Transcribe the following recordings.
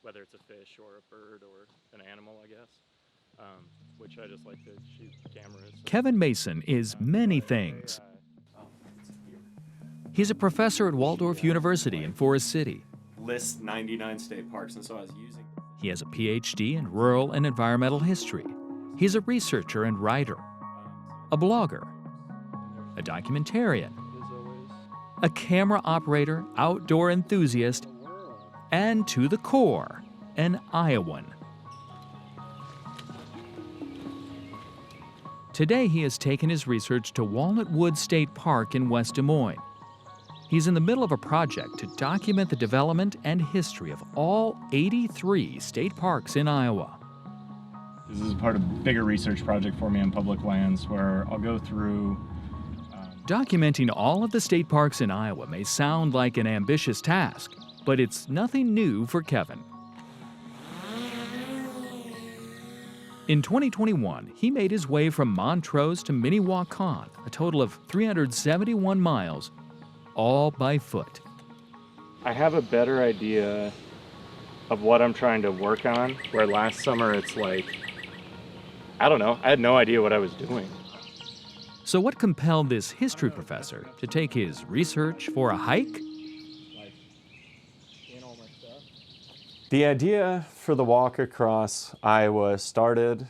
whether it's a fish or a bird or an animal, I guess, which I just like to shoot cameras. Kevin Mason is many things. He's a professor at Waldorf University in Forest City. Lists 99 state parks, and so I was using. He has a PhD in rural and environmental history. He's a researcher and writer, a blogger, a documentarian, a camera operator, outdoor enthusiast, and to the core, an Iowan. Today, he has taken his research to Walnut Woods State Park in West Des Moines. He's in the middle of a project to document the development and history of all 83 state parks in Iowa. This is part of a bigger research project for me on public lands where I'll go through. Documenting all of the state parks in Iowa may sound like an ambitious task, but it's nothing new for Kevin. In 2021, he made his way from Montrose to Minnewacan, a total of 371 miles, all by foot. I have a better idea of what I'm trying to work on, where last summer it's like, I don't know, I had no idea what I was doing. So what compelled this history professor to take his research for a hike? The idea for the walk across Iowa started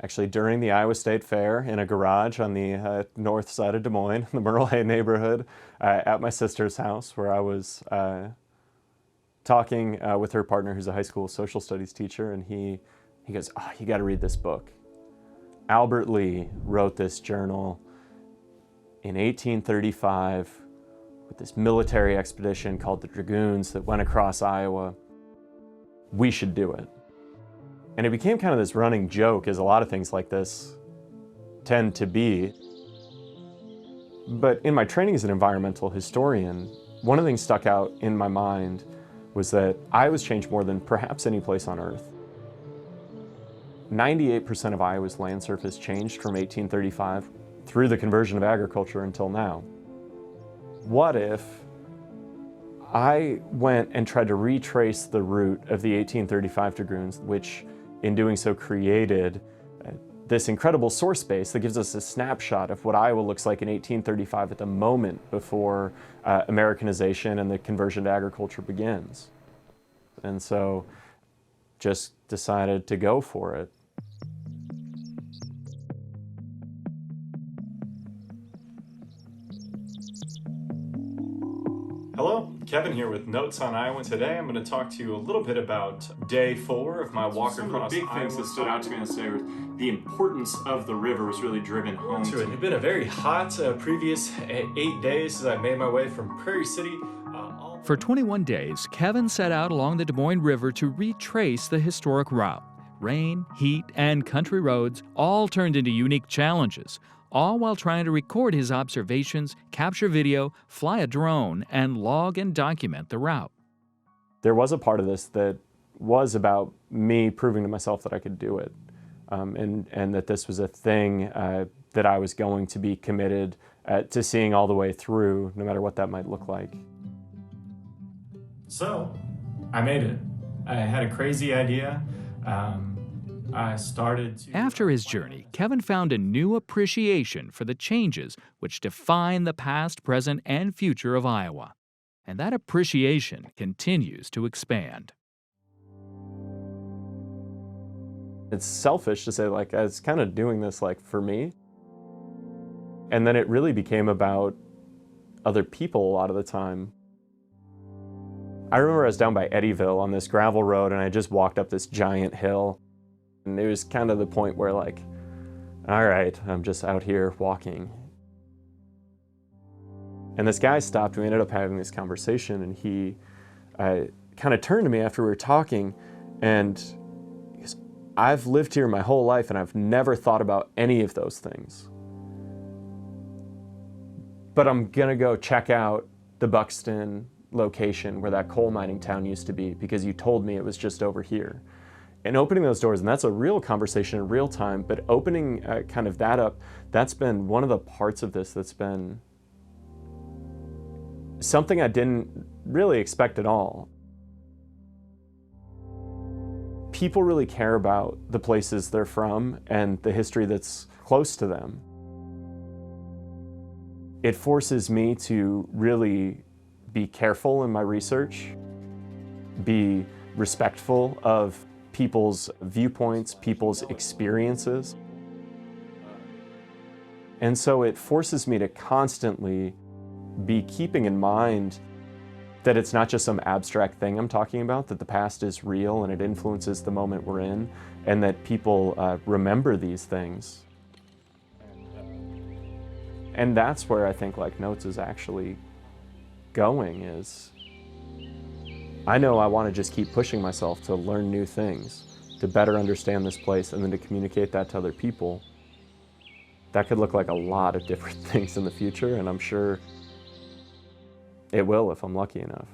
actually during the Iowa State Fair in a garage on the north side of Des Moines, the Merle Hay neighborhood, at my sister's house, where I was talking with her partner, who's a high school social studies teacher, and he goes, "Oh, you got to read this book." Albert Lee wrote this journal in 1835 with this military expedition called the Dragoons that went across Iowa. We should do it. And it became kind of this running joke, as a lot of things like this tend to be. But in my training as an environmental historian, one of the things stuck out in my mind was that Iowa's changed more than perhaps any place on earth. 98% of Iowa's land surface changed from 1835 through the conversion of agriculture until now. What if I went and tried to retrace the route of the 1835 Dragoons, which in doing so created this incredible source space that gives us a snapshot of what Iowa looks like in 1835 at the moment before Americanization and the conversion to agriculture begins. And so just decided to go for it. Hello, Kevin here with Notes on Iowa. Today I'm going to talk to you a little bit about day 4 of my walk across Iowa. Some of the big things that stood out to me on this day was the importance of the river was really driven home to it. It had been a very hot previous 8 days as I made my way from Prairie City. For 21 days, Kevin set out along the Des Moines River to retrace the historic route. Rain, heat, and country roads all turned into unique challenges, all while trying to record his observations, capture video, fly a drone, and log and document the route. There was a part of this that was about me proving to myself that I could do it, and that this was a thing that I was going to be committed to seeing all the way through, no matter what that might look like. So, I made it. I had a crazy idea. I started to... After his journey, Kevin found a new appreciation for the changes which define the past, present, and future of Iowa. And that appreciation continues to expand. It's selfish to say, like, I was kind of doing this, like, for me. And then it really became about other people a lot of the time. I remember I was down by Eddyville on this gravel road, and I just walked up this giant hill. And it was kind of the point where, like, all right, I'm just out here walking. And this guy stopped, we ended up having this conversation, and he kind of turned to me after we were talking, and he goes, "I've lived here my whole life, and I've never thought about any of those things. But I'm gonna go check out the Buxton location where that coal mining town used to be, because you told me it was just over here." And opening those doors, and that's a real conversation in real time, but opening kind of that up, that's been one of the parts of this that's been something I didn't really expect at all. people really care about the places they're from and the history that's close to them. It forces me to really be careful in my research, be respectful of people's viewpoints, people's experiences. And so it forces me to constantly be keeping in mind that it's not just some abstract thing I'm talking about, that the past is real and it influences the moment we're in, and that people remember these things. And that's where I think like Notes is actually going, is I know I want to just keep pushing myself to learn new things, to better understand this place, and then to communicate that to other people. That could look like a lot of different things in the future, and I'm sure it will if I'm lucky enough.